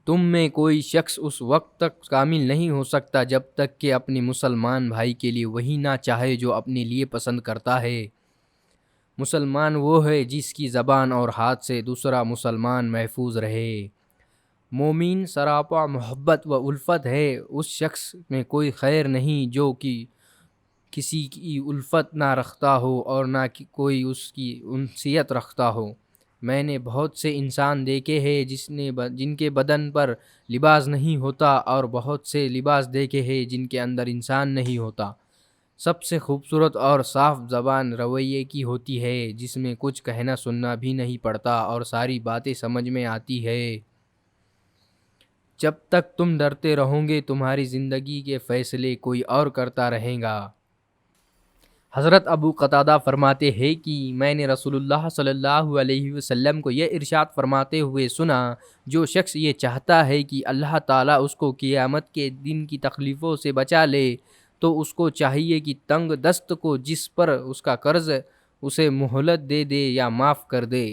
تم میں کوئی شخص اس وقت تک کامل نہیں ہو سکتا جب تک کہ اپنے مسلمان بھائی کے لیے وہی نہ چاہے جو اپنے لیے پسند کرتا ہے۔ مسلمان وہ ہے جس کی زبان اور ہاتھ سے دوسرا مسلمان محفوظ رہے۔ مومن سراپا محبت و الفت ہے، اس شخص میں کوئی خیر نہیں جو کہ کسی کی الفت نہ رکھتا ہو اور نہ کوئی اس کی انسیت رکھتا ہو۔ میں نے بہت سے انسان دیکھے ہیں جن کے بدن پر لباس نہیں ہوتا، اور بہت سے لباس دیکھے ہیں جن کے اندر انسان نہیں ہوتا۔ سب سے خوبصورت اور صاف زبان رویے کی ہوتی ہے، جس میں کچھ کہنا سننا بھی نہیں پڑتا اور ساری باتیں سمجھ میں آتی ہے۔ جب تک تم ڈرتے رہو گے تمہاری زندگی کے فیصلے کوئی اور کرتا رہے گا۔ حضرت ابو قتادہ فرماتے ہیں کہ میں نے رسول اللہ صلی اللہ علیہ وسلم کو یہ ارشاد فرماتے ہوئے سنا، جو شخص یہ چاہتا ہے کہ اللہ تعالیٰ اس کو قیامت کے دن کی تکلیفوں سے بچا لے، تو اس کو چاہیے کہ تنگ دست کو جس پر اس کا قرض اسے مہلت دے دے یا معاف کر دے۔